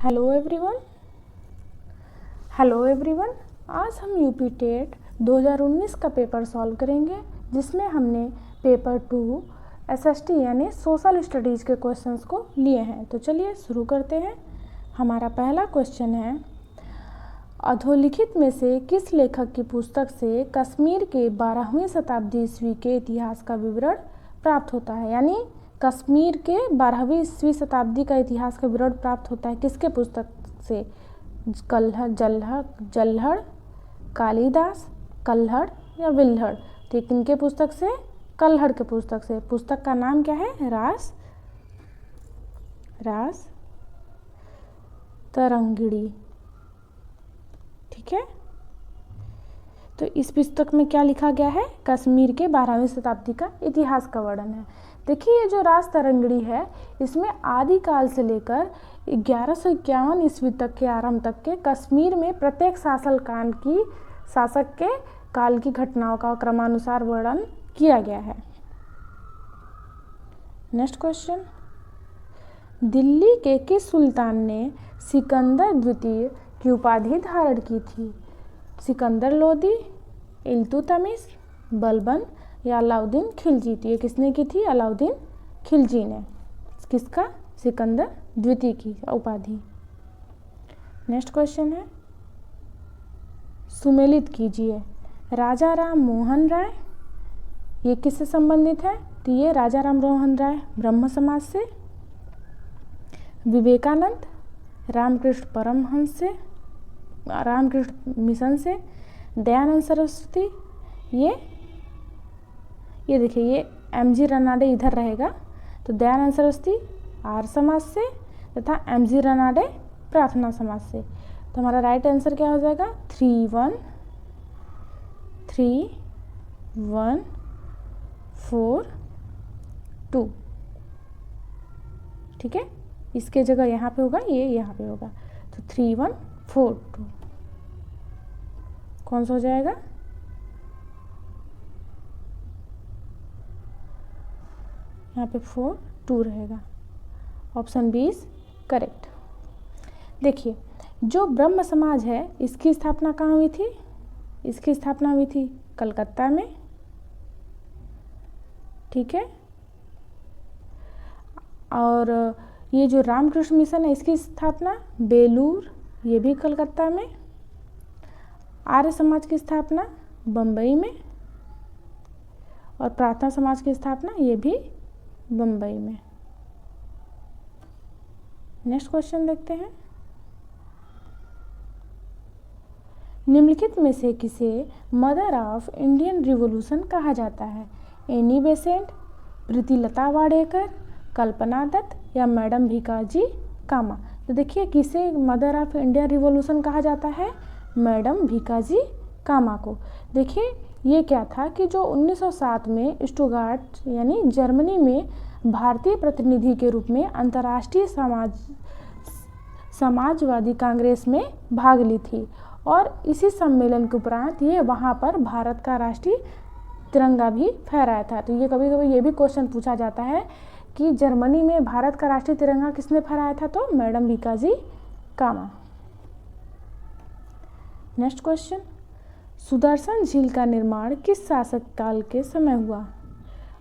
Hello everyone, आज हम UP TET 2019 का पेपर सॉल्व करेंगे, जिसमें हमने पेपर 2 एसएसटी यानी सोशल स्टडीज़ के क्वेश्चंस को लिए हैं। तो चलिए शुरू करते हैं। हमारा पहला क्वेश्चन है, अधोलिखित में से किस लेखक की पुस्तक से कश्मीर के 12वीं शताब्दी ईस्वी के इतिहास का विवरण प्राप्त होता है। यानी कश्मीर के 12वीं ईस्वी शताब्दी का इतिहास का विवरण प्राप्त होता है किसके पुस्तक से? जल्हड़, कालिदास, कल्हड़ या विल्हड़? तो किनके पुस्तक से? कल्हड़ के पुस्तक से। पुस्तक का नाम क्या है? रास तरंगिणी। ठीक है, तो इस पुस्तक में क्या लिखा गया है? कश्मीर के 12वीं शताब्दी का इतिहास का वर्णन है। देखिए, ये जो रास तरंगिणी है, इसमें आदिकाल से लेकर 1151 ईस्वी तक के आरंभ तक के कश्मीर में प्रत्येक शासक के काल की घटनाओं का क्रमानुसार वर्णन किया गया है। नेक्स्ट क्वेश्चन, दिल्ली के किस सुल्तान ने सिकंदर द्वितीय की उपाधि धारण की थी? सिकंदर लोदी, इल्तुतमिश, बलबन या अलाउद्दीन खिलजी? तो ये किसने की थी? अलाउद्दीन खिलजी ने। किसका? सिकंदर द्वितीय की उपाधि। नेक्स्ट क्वेश्चन है, सुमेलित कीजिए। राजा राम मोहन राय, ये किससे संबंधित है? तो ये राजा राम मोहन राय ब्रह्म समाज से। विवेकानंद रामकृष्ण परमहंस से, रामकृष्ण मिशन से। दयानंद सरस्वती, ये देखिए, ये एमजी रनाडे इधर रहेगा, तो दयानंद सरस्वती आर्य समाज से तथा एमजी रनाडे प्रार्थना समाज से। तो हमारा राइट आंसर क्या हो जाएगा? 31442। ठीक है, इसके जगह यहाँ पे होगा, ये यहाँ पे होगा, तो 3142 कौन सा हो जाएगा? यहाँ पे 42 रहेगा। Option B is correct. देखिए, जो ब्रह्म समाज है, इसकी स्थापना कहाँ हुई थी? इसकी स्थापना हुई थी कलकत्ता में। ठीक है, और ये जो रामकृष्ण मिशन है, इसकी स्थापना बेलूर, ये भी कलकत्ता में। आर्य समाज की स्थापना बम्बई में, और प्रार्थना समाज की स्थापना ये भी बम्बई में। नेक्स्ट क्वेश्चन देखते हैं, निम्नलिखित में से किसे मदर ऑफ इंडियन रिवॉल्यूशन कहा जाता है? एनी बेसेंट, प्रीतिलता वाडेकर, कल्पना दत्त या मैडम भीकाजी कामा? तो देखिए, किसे मदर ऑफ इंडियन रिवॉल्यूशन कहा जाता है? मैडम भीकाजी कामा को। देखिए, ये क्या था कि जो 1907 में स्टुटगार्ट यानी जर्मनी में भारतीय प्रतिनिधि के रूप में अंतर्राष्ट्रीय समाजवादी कांग्रेस में भाग ली थी, और इसी सम्मेलन के उपरांत ये वहाँ पर भारत का राष्ट्रीय तिरंगा भी फहराया था। तो ये कभी कभी ये भी क्वेश्चन पूछा जाता है कि जर्मनी में भारत का राष्ट्रीय तिरंगा किसने फहराया था? तो मैडम भीकाजी कामा। नेक्स्ट क्वेश्चन, सुदर्शन झील का निर्माण किस शासक काल के समय हुआ?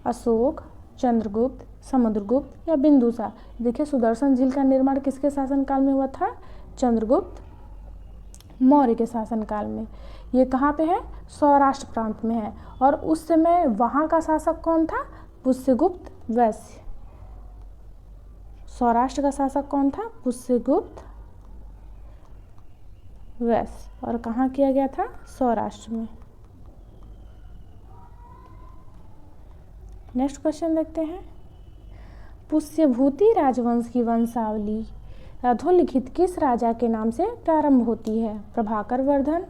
अशोक, चंद्रगुप्त, समुद्रगुप्त या बिंदुसार? देखिए, सुदर्शन झील का निर्माण किसके शासनकाल में हुआ था? चंद्रगुप्त मौर्य के शासनकाल में। ये कहाँ पे है? सौराष्ट्र प्रांत में है, और उस समय वहाँ का शासक कौन था? पुष्यगुप्त वैश्य। सौराष्ट्र का शासक कौन था? पुष्यगुप्त वैश्य। और कहाँ किया गया था? सौराष्ट्र में। नेक्स्ट क्वेश्चन देखते हैं, पुष्यभूति राजवंश की वंशावली अधोलिखित किस राजा के नाम से प्रारंभ होती है? प्रभाकर वर्धन,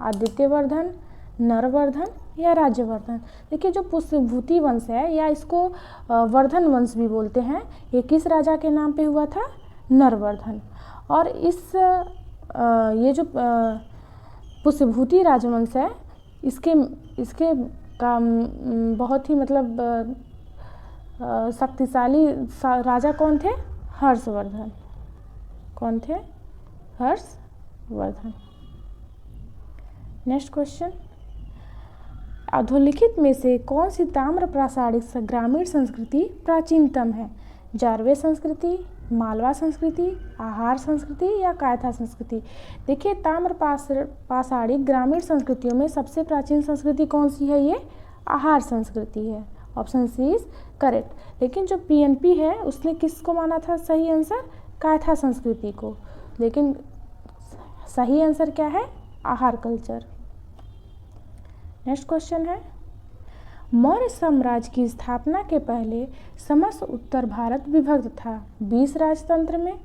आदित्य वर्धन, नरवर्धन या राज्यवर्धन? देखिए, जो पुष्यभूति वंश है, या इसको वर्धन वंश भी बोलते हैं, ये किस राजा के नाम पे हुआ था? नरवर्धन। और ये जो पुष्यभूति राजवंश है, इसके का बहुत ही मतलब शक्तिशाली राजा कौन थे? हर्षवर्धन। कौन थे? हर्षवर्धन। नेक्स्ट क्वेश्चन, अधोलिखित में से कौन सी ताम्र प्रासादिक ग्रामीण संस्कृति प्राचीनतम है? जारवे संस्कृति, मालवा संस्कृति, आहार संस्कृति या कायथा संस्कृति? देखिए, ताम्र पाषाणिक ग्रामीण संस्कृतियों में सबसे प्राचीन संस्कृति कौन सी है? ये आहार संस्कृति है। Option C is correct. लेकिन जो पीएनपी है उसने किसको माना था सही आंसर? कायथा संस्कृति को। लेकिन सही आंसर क्या है? आहार कल्चर। नेक्स्ट क्वेश्चन है, मौर्य साम्राज्य की स्थापना के पहले समस्त उत्तर भारत विभक्त था 20 राजतंत्र में,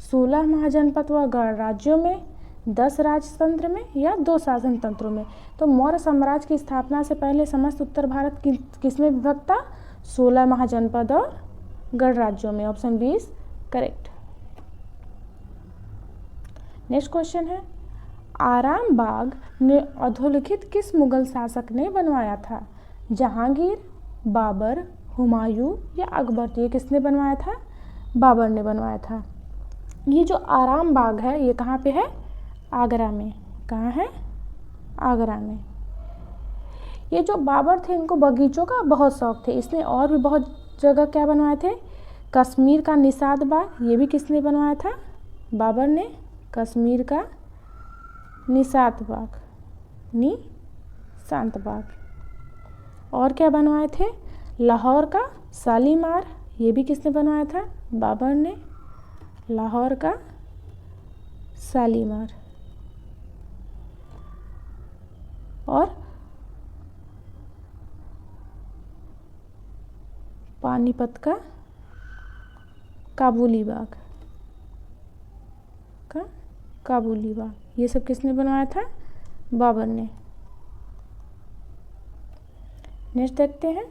16 महाजनपद व गणराज्यों में, 10 राजतंत्र में या 2 शासन तंत्रों में? तो मौर्य साम्राज्य की स्थापना से पहले समस्त उत्तर भारत किसमें विभक्त था? 16 महाजनपद और गणराज्यों में। Option B is correct. Next question है, आराम बाग अधोलिखित किस मुगल शासक ने बनवाया था? जहांगीर, बाबर, हुमायूं या अकबर? तो ये किसने बनवाया था? बाबर ने बनवाया था। ये जो आराम बाग है ये कहाँ पे है? आगरा में। कहाँ है? आगरा में। ये जो बाबर थे इनको बगीचों का बहुत शौक थे, इसने और भी बहुत जगह क्या बनवाए थे? कश्मीर का निषाद बाग, ये भी किसने बनवाया था? बाबर ने। कश्मीर का निषाद बाग, निशांत बाग। और क्या बनवाए थे? लाहौर का शालीमार, ये भी किसने बनवाया था? बाबर ने। लाहौर का शालीमार। और पानीपत का काबुली बाग, काबुली बाग, ये सब किसने बनवाया था? बाबर ने। नेक्स्ट देखते हैं,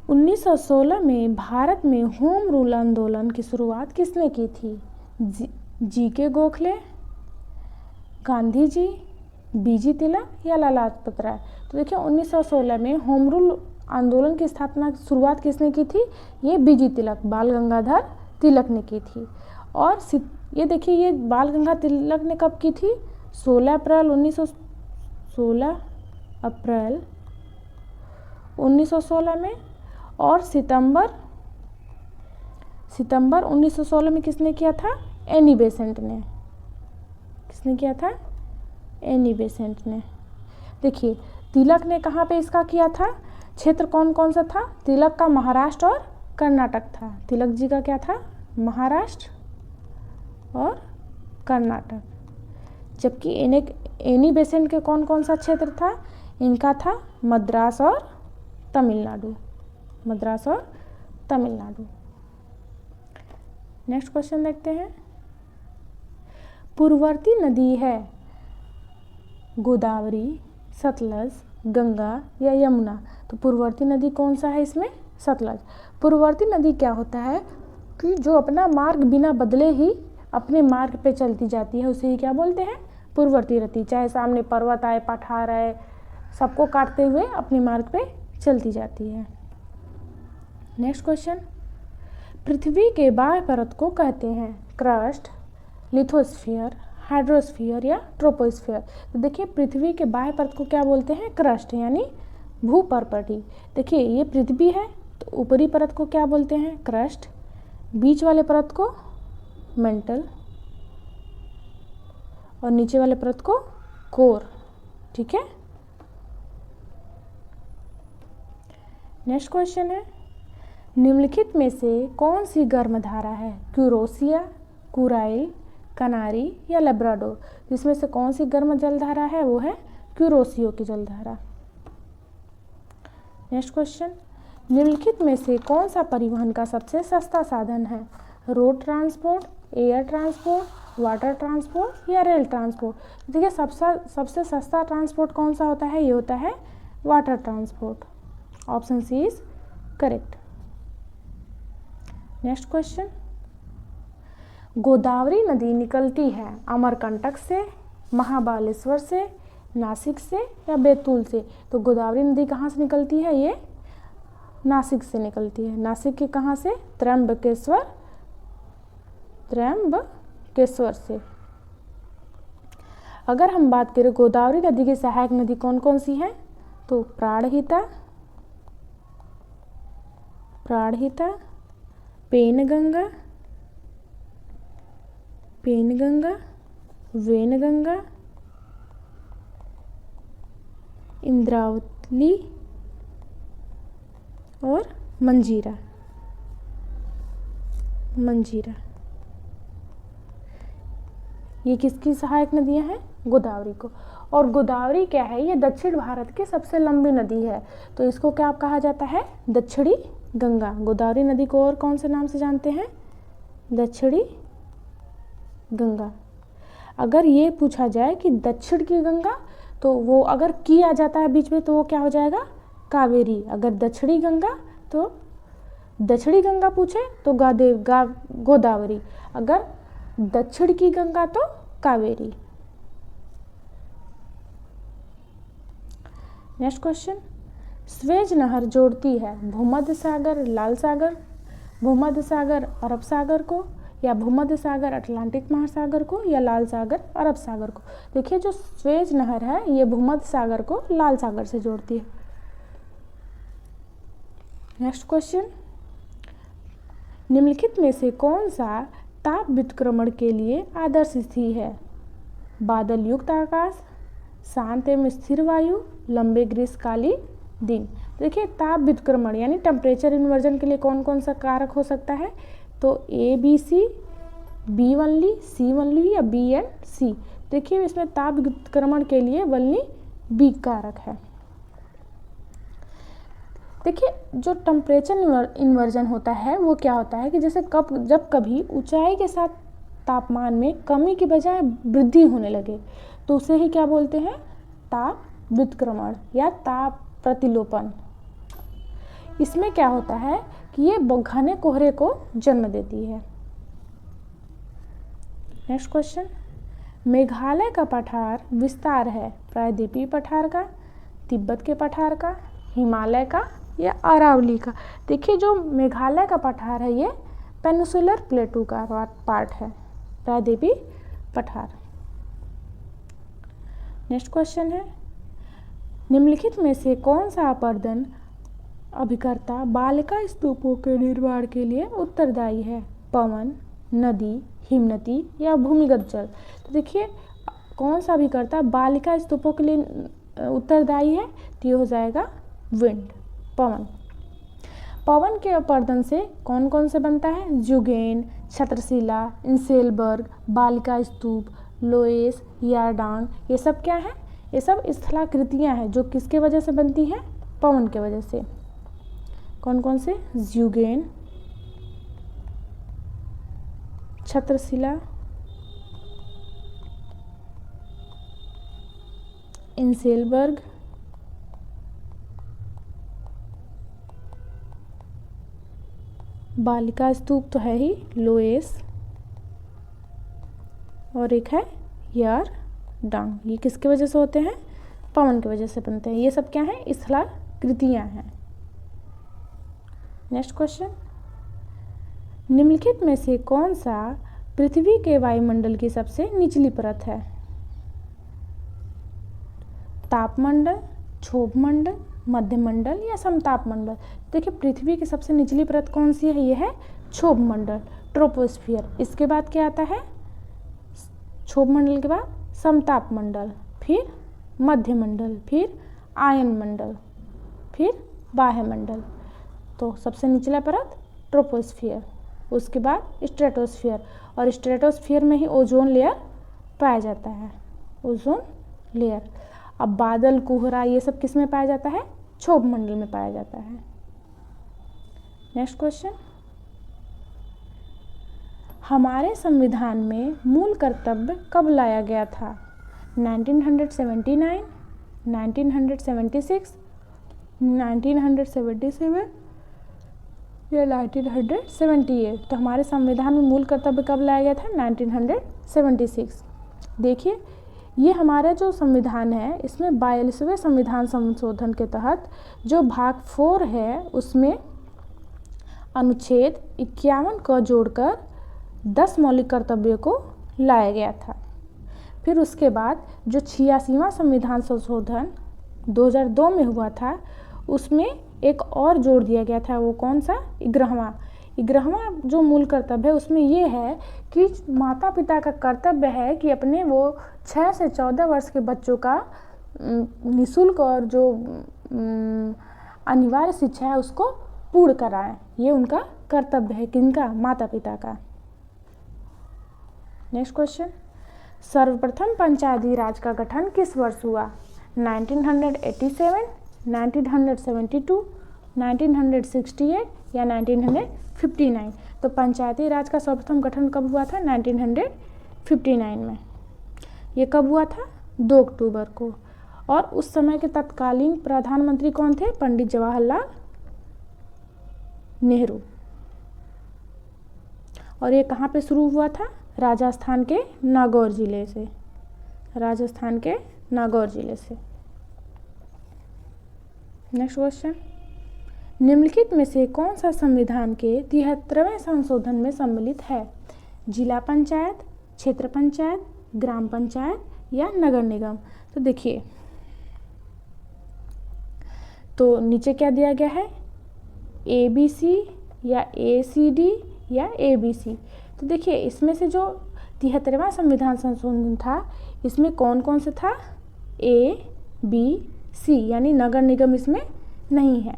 1916 में भारत में होम रूल आंदोलन की शुरुआत किसने की थी? जी.के. गोखले, गांधी जी, बीजी तिलक या लाला लाजपत राय? तो देखिए 1916 में होम रूल आंदोलन की शुरुआत किसने की थी? ये बीजी तिलक, बाल गंगाधर तिलक ने की थी। और ये देखिए ये बाल गंगाधर तिलक ने कब की थी? 16 अप्रैल 1916 में। और सितंबर 1916 में किसने किया था? एनी बेसेंट ने। किसने किया था? एनी बेसेंट ने। देखिए तिलक ने कहाँ पे इसका किया था? क्षेत्र कौन कौन सा था? तिलक का महाराष्ट्र और कर्नाटक था। तिलक जी का क्या था? महाराष्ट्र और कर्नाटक। जबकि एनी बेसेंट के कौन कौन सा क्षेत्र था? इनका था मद्रास और तमिलनाडु। मद्रास और तमिलनाडु। नेक्स्ट क्वेश्चन देखते हैं, पूर्ववर्ती नदी है गोदावरी, सतलज, गंगा या यमुना? तो पूर्ववर्ती नदी कौन सा है इसमें? सतलज। पूर्ववर्ती नदी क्या होता है कि जो अपना मार्ग बिना बदले ही अपने मार्ग पे चलती जाती है उसे ही क्या बोलते हैं? पूर्ववर्ती नदी। चाहे सामने पर्वत आए, पठार आए, सबको काटते हुए अपने मार्ग पे चलती जाती है। नेक्स्ट क्वेश्चन, पृथ्वी के बाह्य परत को कहते हैं क्रस्ट, लिथोस्फीयर, हाइड्रोस्फीयर या ट्रोपोस्फीयर? तो देखिए पृथ्वी के बाह्य परत को क्या बोलते हैं? क्रस्ट यानी भूपर्पटी। देखिए ये पृथ्वी है तो ऊपरी परत को क्या बोलते हैं? क्रस्ट। बीच वाले परत को मेंटल और नीचे वाले परत को कोर। ठीक है। नेक्स्ट क्वेश्चन है, निम्नलिखित में से कौन सी गर्म धारा है? क्यूरोसिया, कुराइल, कनारी या लेब्राडोर? इसमें से कौन सी गर्म जलधारा है? वो है क्यूरोसियो की जलधारा। नेक्स्ट क्वेश्चन, निम्नलिखित में से कौन सा परिवहन का सबसे सस्ता साधन है? Road transport, air transport, water transport या रेल ट्रांसपोर्ट? देखिए सबसे सस्ता ट्रांसपोर्ट कौन सा होता है? ये होता है water transport. Option C is correct. Next question, Godavari नदी निकलती है अमरकंटक से, महाबालेश्वर से, नासिक से या बैतूल से? तो गोदावरी नदी कहाँ से निकलती है? ये नासिक से निकलती है। नासिक के कहाँ से? त्र्यंबकेश्वर त्र्यंबकेश्वर से। अगर हम बात करें गोदावरी नदी की सहायक नदी कौन कौन सी हैं, तो प्राणहिता, पेनगंगा, वेनगंगा, इंद्रावती और मंजीरा। ये किसकी सहायक नदियां हैं, गोदावरी को। और गोदावरी क्या है, ये दक्षिण भारत की सबसे लंबी नदी है, तो इसको क्या कहा जाता है, दक्षिणी गंगा। गोदावरी नदी को और कौन से नाम से जानते हैं, दक्षिणी गंगा। अगर ये पूछा जाए कि दक्षिण की गंगा, तो वो अगर की आ जाता है बीच में तो वो क्या हो जाएगा, कावेरी। अगर दक्षिणी गंगा तो दक्षिणी गंगा पूछे तो गोदावरी, अगर दक्षिण की गंगा तो कावेरी। नेक्स्ट क्वेश्चन, स्वेज नहर जोड़ती है भूमध्य सागर, लाल सागर, भूमध्य सागर अरब सागर को, या भूमध्य सागर अटलांटिक महासागर को, या लाल सागर अरब सागर को। देखिए जो स्वेज नहर है ये भूमध्य सागर को लाल सागर से जोड़ती है। नेक्स्ट क्वेश्चन, निम्नलिखित में से कौन सा ताप व्युत्क्रमण के लिए आदर्श स्थिति है, बादल युक्त आकाश, शांत एवं स्थिर वायु, लंबे ग्रीष्मकालीन दिन। देखिए ताप व्युत्क्रमण यानी टेम्परेचर इन्वर्जन के लिए कौन कौन सा कारक हो सकता है, तो A B C, B only, C only या बी एंड सी। देखिए इसमें ताप व्युत्क्रमण के लिए ओनली बी कारक है। देखिए जो टेम्परेचर इन्वर्जन होता है वो क्या होता है कि जैसे जब कभी ऊंचाई के साथ तापमान में कमी की बजाय वृद्धि होने लगे तो उसे ही क्या बोलते हैं, ताप व्युत्क्रमण या ताप प्रतिलोपन। इसमें क्या होता है कि ये घने कोहरे को जन्म देती है। नेक्स्ट क्वेश्चन, मेघालय का पठार विस्तार है प्रायद्वीपीय पठार का, तिब्बत के पठार का, हिमालय का या अरावली का। देखिए जो मेघालय का पठार है ये पेनिनसुलर प्लेटू का पार्ट है, प्रायद्वीपीय पठार। नेक्स्ट क्वेश्चन है, निम्नलिखित में से कौन सा अपर्दन अभिकर्ता बालिका स्तूपों के निर्माण के लिए उत्तरदायी है, पवन, नदी, हिमनदी या भूमिगत जल। तो देखिए कौन सा अभिकर्ता बालिका स्तूपों के लिए उत्तरदायी है, तो ये हो जाएगा विंड, पवन। पवन के अपर्दन से कौन कौन से बनता है, जुगेन, छत्रशिला, इंसेलबर्ग, बालिका स्तूप, लोएस, यारडांग। ये सब क्या है, ये सब स्थलाकृतियाँ हैं जो किसके वजह से बनती हैं, पवन के वजह से। कौन कौन से, ज्यूगेन, छत्रशिला, इंसेलबर्ग, बालिका स्तूप तो है ही, लोएस, और एक है यारडांग। ये किसके वजह से होते हैं, पवन की वजह से बनते हैं। ये सब क्या है, स्थलाकृतियाँ हैं। नेक्स्ट क्वेश्चन, निम्नलिखित में से कौन सा पृथ्वी के वायुमंडल की सबसे निचली परत है, तापमंडल, क्षोभमंडल, मध्यमंडल या समतापमंडल। देखिए पृथ्वी की सबसे निचली परत कौन सी है, ये है क्षोभमंडल, ट्रोपोस्फियर। इसके बाद क्या आता है, क्षोभमंडल के बाद समतापमंडल, फिर मध्यमंडल, फिर आयनमंडल, फिर बाह्यमंडल। तो सबसे निचला परत ट्रोपोस्फियर, उसके बाद स्ट्रेटोस्फियर, और स्ट्रेटोस्फियर में ही ओजोन लेयर पाया जाता है, ओजोन लेयर। अब बादल, कोहरा ये सब किस में पाया जाता है, क्षोभमंडल में पाया जाता है। नेक्स्ट क्वेश्चन, हमारे संविधान में मूल कर्तव्य कब लाया गया था, 1979, 1976, 1977 या 1978। तो हमारे संविधान में मूल कर्तव्य कब लाया गया था, 1976। देखिए ये हमारा जो संविधान है इसमें 42वें संविधान संशोधन के तहत जो भाग 4 है उसमें अनुच्छेद 51 को जोड़कर 10 मौलिक कर्तव्यों को लाया गया था। फिर उसके बाद जो 86वां संविधान संशोधन 2002 में हुआ था, उसमें एक और जोड़ दिया गया था। वो कौन सा? 11वां जो मूल कर्तव्य है उसमें ये है कि माता पिता का कर्तव्य है कि अपने वो 6 से 14 वर्ष के बच्चों का निःशुल्क और जो अनिवार्य शिक्षा है उसको पूर्ण कराएं। ये उनका कर्तव्य है। किनका? माता पिता का। नेक्स्ट क्वेश्चन, सर्वप्रथम पंचायती राज का गठन किस वर्ष हुआ? 1987, 1972, 1968 या 1959? तो पंचायती राज का सर्वप्रथम गठन कब हुआ था? 1959 में। ये कब हुआ था? 2 अक्टूबर को। और उस समय के तत्कालीन प्रधानमंत्री कौन थे? पंडित जवाहरलाल नेहरू। और ये कहाँ पे शुरू हुआ था? राजस्थान के नागौर जिले से। राजस्थान के नागौर जिले से। नेक्स्ट क्वेश्चन, निम्नलिखित में से कौन सा संविधान के 73वें संशोधन में सम्मिलित है? जिला पंचायत, क्षेत्र पंचायत, ग्राम पंचायत या नगर निगम? तो देखिए, तो नीचे क्या दिया गया है? ABC या ACD या ABC? तो देखिए, इसमें से जो 73वां संविधान संशोधन था, इसमें कौन कौन से था? ABC, यानी नगर निगम इसमें नहीं है।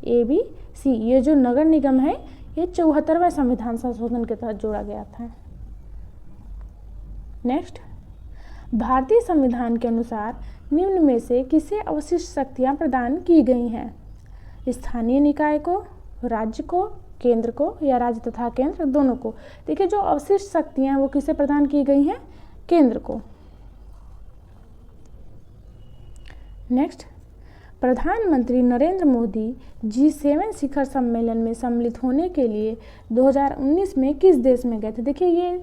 ABC, ये जो नगर निगम है ये 74वें संविधान संशोधन के तहत जोड़ा गया था। नेक्स्ट, भारतीय संविधान के अनुसार निम्न में से किसे अवशिष्ट शक्तियां प्रदान की गई हैं? स्थानीय निकाय को, राज्य को, केंद्र को या राज्य तथा केंद्र दोनों को? देखिए, जो अवशिष्ट शक्तियां हैं वो किसे प्रदान की गई हैं? केंद्र को। नेक्स्ट, प्रधानमंत्री नरेंद्र मोदी G7 शिखर सम्मेलन में सम्मिलित होने के लिए 2019 में किस देश में गए थे? देखिए, ये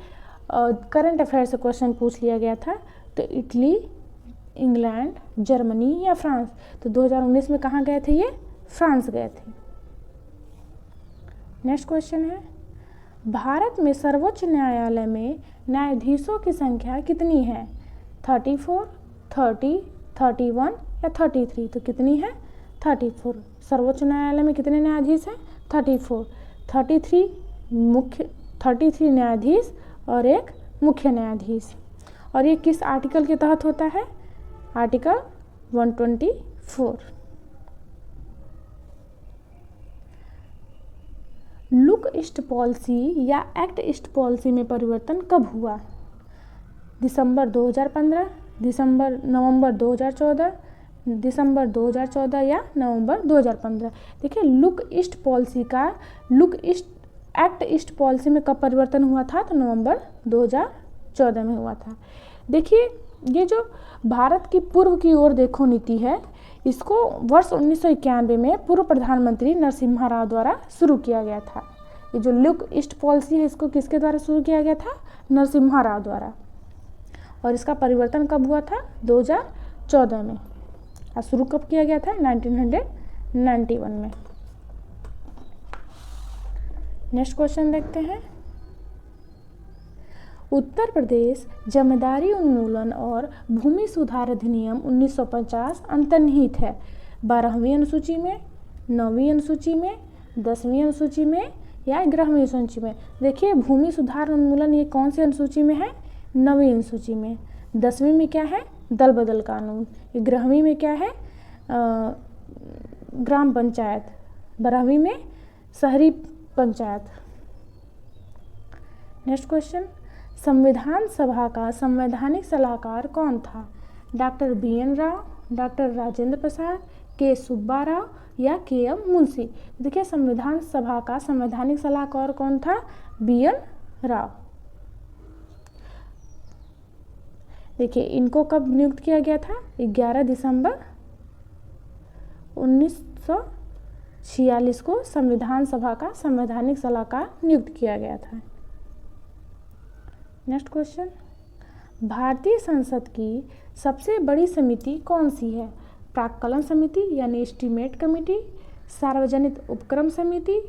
करंट अफेयर से क्वेश्चन पूछ लिया गया था। तो इटली, इंग्लैंड, जर्मनी या फ्रांस? तो 2019 में कहाँ गए थे? ये फ्रांस गए थे। नेक्स्ट क्वेश्चन है, भारत में सर्वोच्च न्यायालय में न्यायाधीशों की संख्या कितनी है? 34, 30, 31 या 33? तो कितनी है? 34। सर्वोच्च न्यायालय में कितने न्यायाधीश हैं? 34। 33 न्यायाधीश और एक मुख्य न्यायाधीश। और ये किस आर्टिकल के तहत होता है? आर्टिकल 124। लुक ईस्ट पॉलिसी या एक्ट ईस्ट पॉलिसी में परिवर्तन कब हुआ? दिसंबर 2015, नवंबर 2014, दिसंबर 2014 या नवंबर 2015? देखिए, लुक ईस्ट पॉलिसी का एक्ट ईस्ट पॉलिसी में कब परिवर्तन हुआ था? तो नवंबर 2014 में हुआ था। देखिए, ये जो भारत की पूर्व की ओर देखो नीति है, इसको वर्ष 1991 में पूर्व प्रधानमंत्री नरसिम्हा राव द्वारा शुरू किया गया था। ये जो लुक ईस्ट पॉलिसी है, इसको किसके द्वारा शुरू किया गया था? नरसिम्हा राव द्वारा। और इसका परिवर्तन कब हुआ था? 2014 में। और शुरू कब किया गया था? 1991 में। नेक्स्ट क्वेश्चन देखते हैं, उत्तर प्रदेश जमींदारी उन्मूलन और भूमि सुधार अधिनियम 1950 अंतर्निहित है 12वीं अनुसूची में, 9वीं अनुसूची में, 10वीं अनुसूची में या 11वीं अनुसूची में? देखिए, भूमि सुधार उन्मूलन ये कौन सी अनुसूची में है? 9वीं अनुसूची में। 10वीं में क्या है? दल बदल कानून। 11वीं में क्या है? ग्राम पंचायत। 12वीं में शहरी पंचायत। नेक्स्ट क्वेश्चन, संविधान सभा का संवैधानिक सलाहकार कौन था? Doctor BN Rao, doctor Rajendra Prasad, K Subba Rao या KM मुंशी? देखिए, संविधान सभा का संवैधानिक सलाहकार कौन था? BN राव। देखिए, इनको कब नियुक्त किया गया था? 11 दिसंबर 1946 को संविधान सभा का संवैधानिक सलाहकार नियुक्त किया गया था। नेक्स्ट क्वेश्चन, भारतीय संसद की सबसे बड़ी समिति कौन सी है? प्राक्कलन समिति यानी एस्टीमेट कमेटी, सार्वजनिक उपक्रम समिति,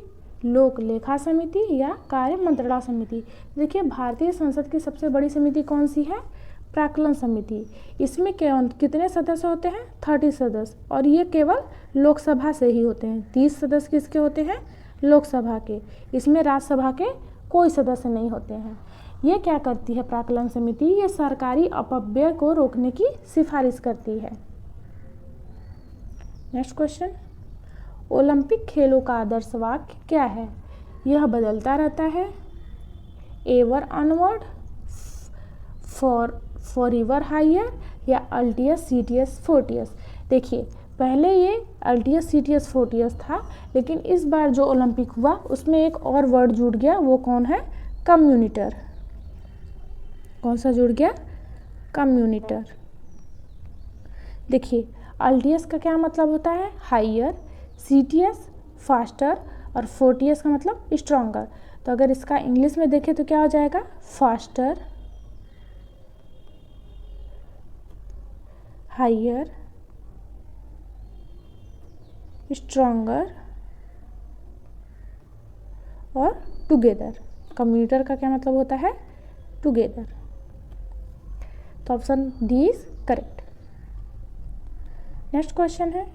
लोक लेखा समिति या कार्य मंत्रणा समिति। देखिए भारतीय संसद की सबसे बड़ी समिति कौन सी है? प्राक्कलन समिति। इसमें कितने सदस्य होते हैं? 30 सदस्य, और ये केवल लोकसभा से ही होते हैं। 30 सदस्य किसके होते हैं? लोकसभा के। इसमें राज्यसभा के कोई सदस्य नहीं होते हैं। ये क्या करती है प्राक्कलन समिति? ये सरकारी अपव्यय को रोकने की सिफारिश करती है। नेक्स्ट क्वेश्चन, ओलंपिक खेलों का आदर्श वाक्य क्या है? यह बदलता रहता है, एवर अनवर्ड, फॉरएवर हायर, या अल्टियस सीटियस फोर्टियस। देखिए पहले ये अल्टियस सीटियस फोर्टियस था, लेकिन इस बार जो ओलंपिक हुआ उसमें एक और वर्ड जुड़ गया, वो कौन है? कम्युनिटर। कौन सा जुड़ गया? कम्युनिटर। देखिए अल्टियस का क्या मतलब होता है? हाइयर, सीटियस फास्टर, और फोर्टियस का मतलब स्ट्रॉन्गर। तो अगर इसका इंग्लिश में देखें तो क्या हो जाएगा? फास्टर, हाइयर, स्ट्रॉन्गर और टुगेदर। कम्युनिटर का क्या मतलब होता है? टुगेदर। तो option D is correct. Next question है,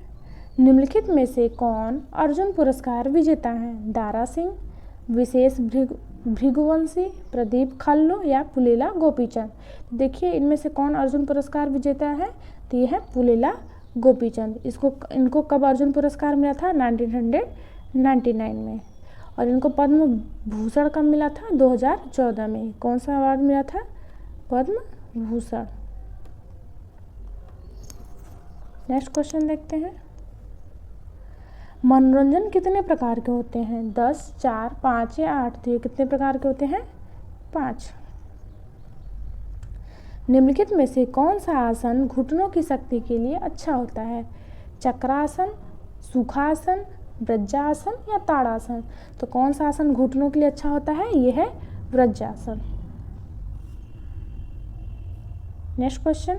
निम्नलिखित में से कौन अर्जुन पुरस्कार विजेता है? दारा सिंह, विशेष भृगुवंशी, प्रदीप खल्लो, या पुलेला गोपीचंद। देखिए इनमें से कौन अर्जुन पुरस्कार विजेता है? तो ये है पुलेला गोपीचंद। इनको कब अर्जुन पुरस्कार मिला था? 1999 में। और इनको पद्म भूषण कब मिला था? 2014 में। कौन सा अवार्ड मिला था? पद्म भूषण। नेक्स्ट क्वेश्चन देखते हैं, मनोरंजन कितने प्रकार के होते हैं? 10, 4, 5 या 8। तो ये कितने प्रकार के होते हैं? 5। निम्नलिखित में से कौन सा आसन घुटनों की शक्ति के लिए अच्छा होता है? चक्रासन, सुखासन, वज्रासन, या ताड़ासन। तो कौन सा आसन घुटनों के लिए अच्छा होता है? ये है वज्रासन। नेक्स्ट क्वेश्चन,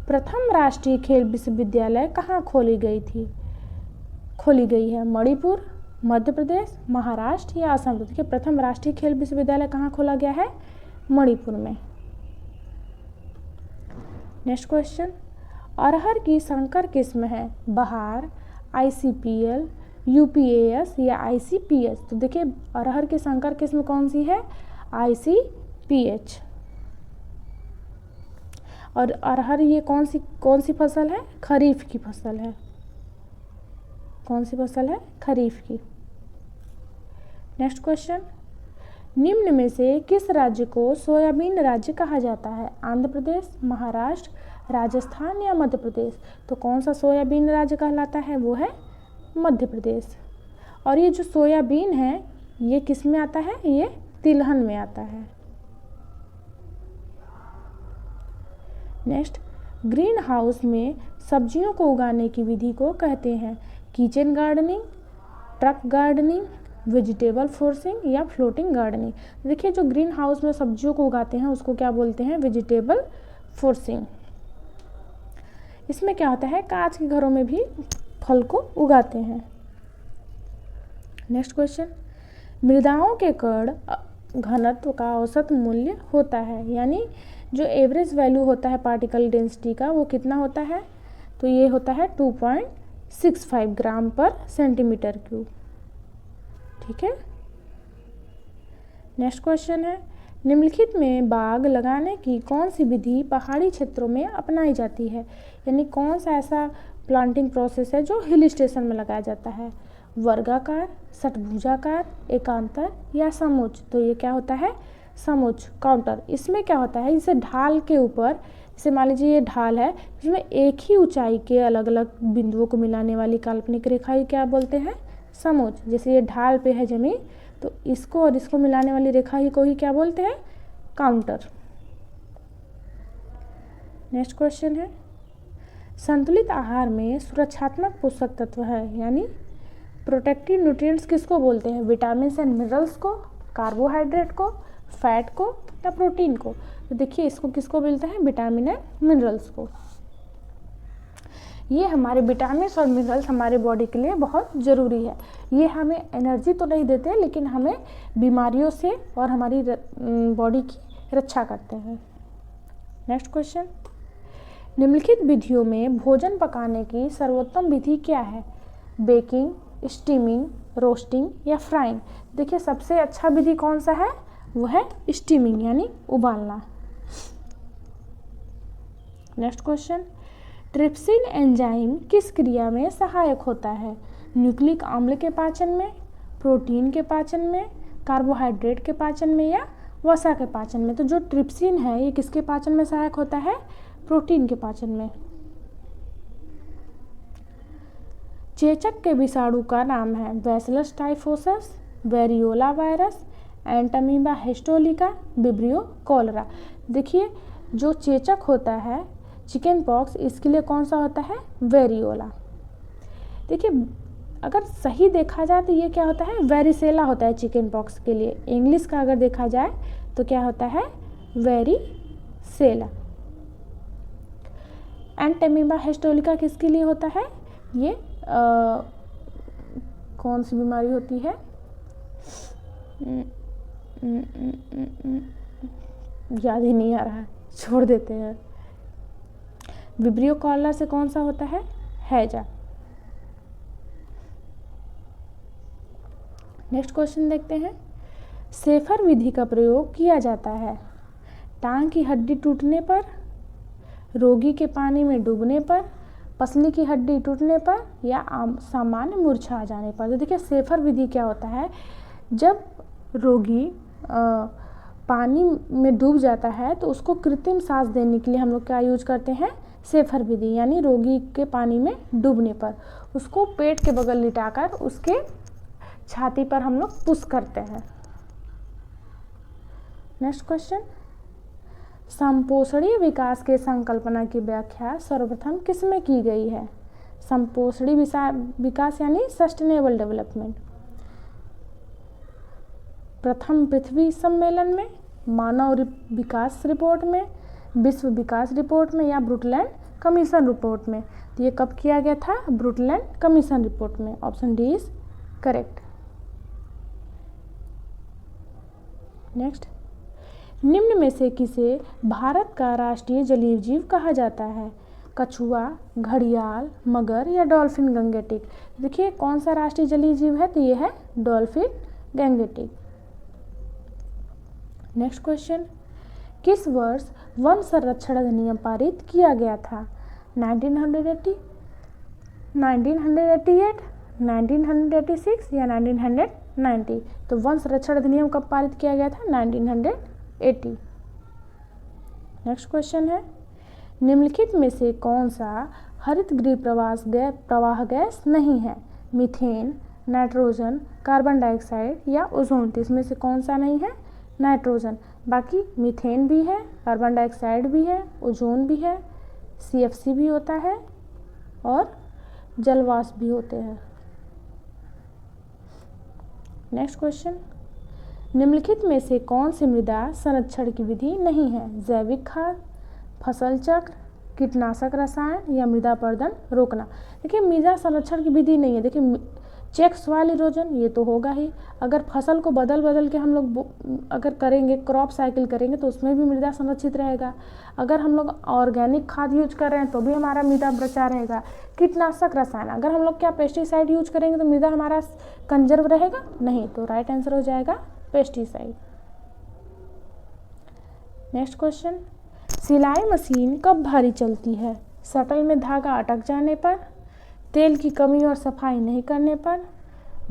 प्रथम राष्ट्रीय खेल विश्वविद्यालय कहाँ खोली गई है? मणिपुर, मध्य प्रदेश, महाराष्ट्र, या असम। देखिए प्रथम राष्ट्रीय खेल विश्वविद्यालय कहाँ खोला गया है? मणिपुर में। नेक्स्ट क्वेश्चन, अरहर की संकर किस्म है? बहार, ICPL, UPAS, या ICPH। तो देखिए अरहर की संकर किस्म कौन सी है? ICPH। और अरहर ये कौन सी फसल है? खरीफ की फसल है। कौन सी फसल है? खरीफ की। नेक्स्ट क्वेश्चन, निम्न में से किस राज्य को सोयाबीन राज्य कहा जाता है? आंध्र प्रदेश, महाराष्ट्र, राजस्थान, या मध्य प्रदेश। तो कौन सा सोयाबीन राज्य कहलाता है? वो है मध्य प्रदेश। और ये जो सोयाबीन है ये किस में आता है? ये तिलहन में आता है। नेक्स्ट, ग्रीन हाउस में सब्जियों को उगाने की विधि को कहते हैं? Kitchen gardening, truck gardening, vegetable forcing, या फ्लोटिंग गार्डनिंग। देखिए जो ग्रीन हाउस में सब्जियों को उगाते हैं उसको क्या बोलते हैं? Vegetable forcing. इसमें क्या होता है? कांच के घरों में भी फल को उगाते हैं। नेक्स्ट क्वेश्चन, मृदाओं के कण घनत्व का औसत मूल्य होता है, यानी जो एवरेज वैल्यू होता है पार्टिकल डेंसिटी का वो कितना होता है? तो ये होता है 2.65 ग्राम पर सेंटीमीटर क्यूब। ठीक है। नेक्स्ट क्वेश्चन है, निम्नलिखित में बाग लगाने की कौन सी विधि पहाड़ी क्षेत्रों में अपनाई जाती है? यानी कौन सा ऐसा प्लांटिंग प्रोसेस है जो हिल स्टेशन में लगाया जाता है? वर्गाकार, षटभुजाकार, एकांतर, या समोच्च। तो ये क्या होता है? समोच्च, काउंटर। इसमें क्या होता है? इसे ढाल के ऊपर, जैसे मान लीजिए ये ढाल है, इसमें एक ही ऊंचाई के अलग अलग बिंदुओं को मिलाने वाली काल्पनिक रेखा ही क्या बोलते हैं? समोच्च। जैसे ये ढाल पे है जमीन तो इसको और इसको मिलाने वाली रेखा ही को ही क्या बोलते हैं? काउंटर। नेक्स्ट क्वेश्चन है, संतुलित आहार में सुरक्षात्मक पोषक तत्व है, यानी प्रोटेक्टिव न्यूट्रिएंट्स किसको बोलते हैं? विटामिन एंड मिनरल्स को, कार्बोहाइड्रेट को, फैट को, या प्रोटीन को। तो देखिए इसको किसको मिलता है? विटामिन एंड मिनरल्स को। ये हमारे विटामिन्स और मिनरल्स हमारे बॉडी के लिए बहुत ज़रूरी है। ये हमें एनर्जी तो नहीं देते लेकिन हमें बीमारियों से और हमारी बॉडी की रक्षा करते हैं। नेक्स्ट क्वेश्चन, निम्नलिखित विधियों में भोजन पकाने की सर्वोत्तम विधि क्या है? बेकिंग, स्टीमिंग, रोस्टिंग या फ्राइंग? देखिए सबसे अच्छा विधि कौन सा है? वो है स्टीमिंग यानी उबालना। नेक्स्ट क्वेश्चन, ट्रिप्सिन एंजाइम किस क्रिया में सहायक होता है? न्यूक्लिक अम्ल के पाचन में, प्रोटीन के पाचन में, कार्बोहाइड्रेट के पाचन में या वसा के पाचन में? तो जो ट्रिप्सिन है ये किसके पाचन में सहायक होता है? प्रोटीन के पाचन में। चेचक के विषाणु का नाम है bacillus टाइफोसस, variola virus, Entamoeba histolytica, vibrio cholera. देखिए जो चेचक होता है चिकन पॉक्स, इसके लिए कौन सा होता है? वेरियोला। देखिए अगर सही देखा जाए तो ये क्या होता है? वेरिसेला होता है चिकन पॉक्स के लिए। इंग्लिश का अगर देखा जाए तो क्या होता है? वेरिसेला। एंटामीबा हिस्टोलिका किसके लिए होता है? ये कौन सी बीमारी होती है? याद ही नहीं आ रहा है, छोड़ देते हैं। विब्रियो कॉलरा से कौन सा होता है? हैजा। नेक्स्ट क्वेश्चन देखते हैं, शेफर विधि का प्रयोग किया जाता है टांग की हड्डी टूटने पर, रोगी के पानी में डूबने पर, पसली की हड्डी टूटने पर या सामान्य मूर्छा आ जाने पर? तो देखिए शेफर विधि क्या होता है? जब रोगी पानी में डूब जाता है तो उसको कृत्रिम सांस देने के लिए हम लोग क्या यूज करते हैं? शेफर विधि। यानी रोगी के पानी में डूबने पर उसको पेट के बगल लिटाकर उसके छाती पर हम लोग पुश करते हैं। नेक्स्ट क्वेश्चन, संपोषणीय विकास के संकल्पना की व्याख्या सर्वप्रथम किस में की गई है? संपोषणीय विकास यानी सस्टेनेबल डेवलपमेंट। प्रथम पृथ्वी सम्मेलन में, मानव विकास रिपोर्ट में, विश्व विकास रिपोर्ट में या ब्रुटलैंड कमीशन रिपोर्ट में? तो ये कब किया गया था? ब्रुटलैंड कमीशन रिपोर्ट में। Option D is correct. Next, निम्न में से किसे भारत का राष्ट्रीय जलीय जीव कहा जाता है? कछुआ, घड़ियाल, मगर या डॉल्फिन गैंगेटिक? देखिए कौन सा राष्ट्रीय जलीय जीव है? तो ये है डॉल्फिन गैंगेटिक। नेक्स्ट क्वेश्चन, किस वर्ष वन संरक्षण अधिनियम पारित किया गया था? 1980, 1988, 1986 या 1990? तो वन संरक्षण अधिनियम कब पारित किया गया था? 1980। नेक्स्ट क्वेश्चन है, निम्नलिखित में से कौन सा हरित गृह प्रवाह गैस नहीं है? मीथेन, नाइट्रोजन, कार्बन डाइऑक्साइड या ओजोन? तो इसमें से कौन सा नहीं है? नाइट्रोजन। बाकी मीथेन भी है, कार्बन डाइऑक्साइड भी है, ओजोन भी है, CFC भी होता है और जलवाष्प भी होते हैं। नेक्स्ट क्वेश्चन, निम्नलिखित में से कौन सी मृदा संरक्षण की विधि नहीं है? जैविक खाद, फसल चक्र, कीटनाशक रसायन या मृदा अपरदन रोकना? देखिए मृदा संरक्षण की विधि नहीं है। देखिए चेक सॉइल इरोजन ये तो होगा ही। अगर फसल को बदल के हम लोग अगर करेंगे, क्रॉप साइकिल करेंगे तो उसमें भी मृदा संरक्षित रहेगा। अगर हम लोग ऑर्गेनिक खाद यूज कर रहे हैं तो भी हमारा मृदा बचा रहेगा। कीटनाशक रसायन, अगर हम लोग क्या पेस्टिसाइड यूज करेंगे तो मृदा हमारा कंजर्व रहेगा? नहीं। तो राइट आंसर हो जाएगा पेस्टिसाइड। नेक्स्ट क्वेश्चन, सिलाई मशीन कब भारी चलती है? शटल में धागा अटक जाने पर, तेल की कमी और सफाई नहीं करने पर,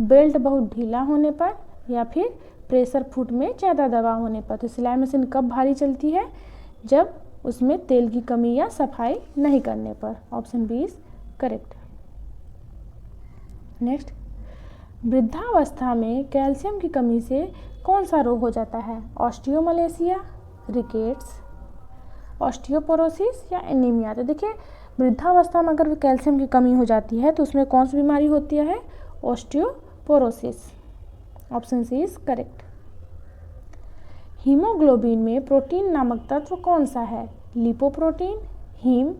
बेल्ट बहुत ढीला होने पर या फिर प्रेशर फुट में ज़्यादा दबाव होने पर? तो सिलाई मशीन कब भारी चलती है? जब उसमें तेल की कमी या सफाई नहीं करने पर। Option B is correct. Next, वृद्धावस्था में कैल्शियम की कमी से कौन सा रोग हो जाता है? ऑस्टियोमलेशिया, रिकेट्स, ऑस्टियोपोरोसिस या एनीमिया? तो देखिए वृद्धावस्था में अगर कैल्शियम की कमी हो जाती है तो उसमें कौन सी बीमारी होती है? Osteoporosis. Option C is correct. Haemoglobin में प्रोटीन नामक तत्व कौन सा है? लिपोप्रोटीन, हीम,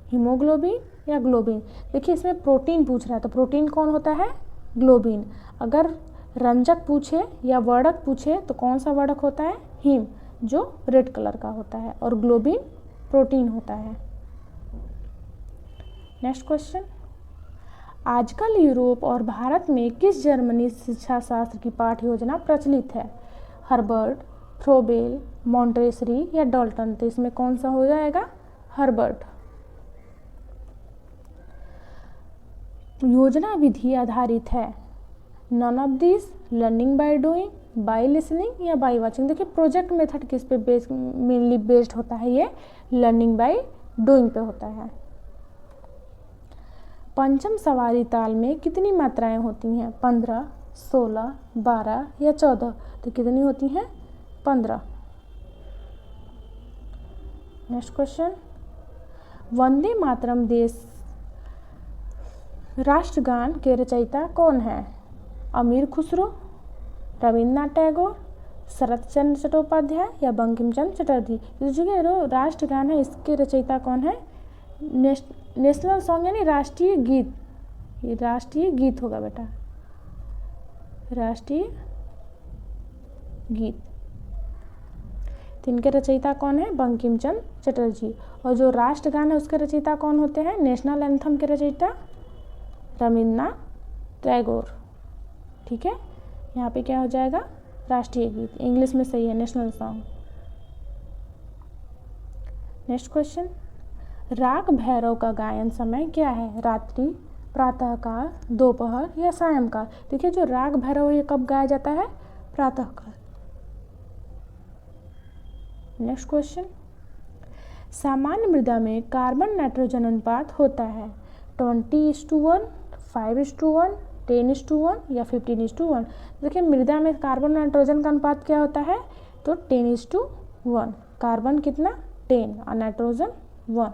हीमोग्लोबिन या ग्लोबिन। देखिए इसमें प्रोटीन पूछ रहा है, तो प्रोटीन कौन होता है? ग्लोबिन। अगर रंजक पूछे या वर्णक पूछे तो कौन सा वर्णक होता है? हीम, जो रेड कलर का होता है, और ग्लोबिन प्रोटीन होता है। नेक्स्ट क्वेश्चन, आजकल यूरोप और भारत में किस जर्मनी शिक्षा शास्त्र की पाठ्य योजना प्रचलित है? हर्बर्ट, फ्रोबेल, मॉन्टेसरी या डाल्टन। तो इसमें कौन सा हो जाएगा? हर्बर्ट। योजना विधि आधारित है। None of this, learning by doing, by listening या बाय वाचिंग। देखिए प्रोजेक्ट मेथड किस पे मेनली बेस्ड होता है? ये लर्निंग बाय डूइंग पे होता है। पंचम सवारी ताल में कितनी मात्राएं होती हैं? 15, 16, 12 या 14। तो कितनी होती हैं? 15। नेक्स्ट क्वेश्चन, वंदे मातरम देश राष्ट्रगान के रचयिता कौन है? अमीर खुसरो, रविन्द्रनाथ टैगोर, शरत चंद्र चट्टोपाध्याय या बंकिम चंद्र चटर्जी। जो राष्ट्रगान है इसके रचयिता कौन है? नेशनल सॉन्ग यानी राष्ट्रीय गीत, ये राष्ट्रीय गीत होगा बेटा, राष्ट्रीय गीत। तो इनके रचयिता कौन है? बंकिम चंद्र चटर्जी। और जो राष्ट्रगान है उसके रचयिता कौन होते हैं? नेशनल एंथम के रचयिता रविन्द्रनाथ टैगोर। ठीक है, यहाँ पे क्या हो जाएगा? राष्ट्रीय गीत। इंग्लिश में सही है नेशनल सॉन्ग। नेक्स्ट क्वेश्चन, राग भैरव का गायन समय क्या है? रात्रि, प्रातःकाल, दोपहर या सायंकाल। देखिए जो राग भैरव ये कब गाया जाता है? प्रातःकाल। नेक्स्ट क्वेश्चन, सामान्य मृदा में कार्बन नाइट्रोजन अनुपात होता है 20:1, 5:1, 10:1 या 15:1। देखिए मृदा में कार्बन नाइट्रोजन का अनुपात क्या होता है? तो 10:1। कार्बन कितना? 10 और नाइट्रोजन 1।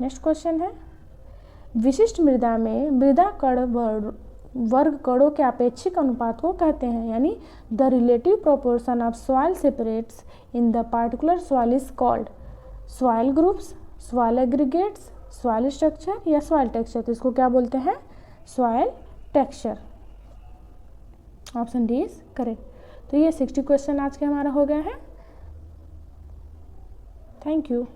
नेक्स्ट क्वेश्चन है, विशिष्ट मृदा में मृदा कण वर्ग कणों के अपेक्षिक अनुपात को कहते हैं, यानी the relative proportion of soil separates in the particular soil is called soil groups, soil aggregates, soil structure या सॉइल टेक्सचर। तो इसको क्या बोलते हैं? Soil texture. Option D is correct. तो ये 60 क्वेश्चन आज के हमारा हो गया है। Thank you.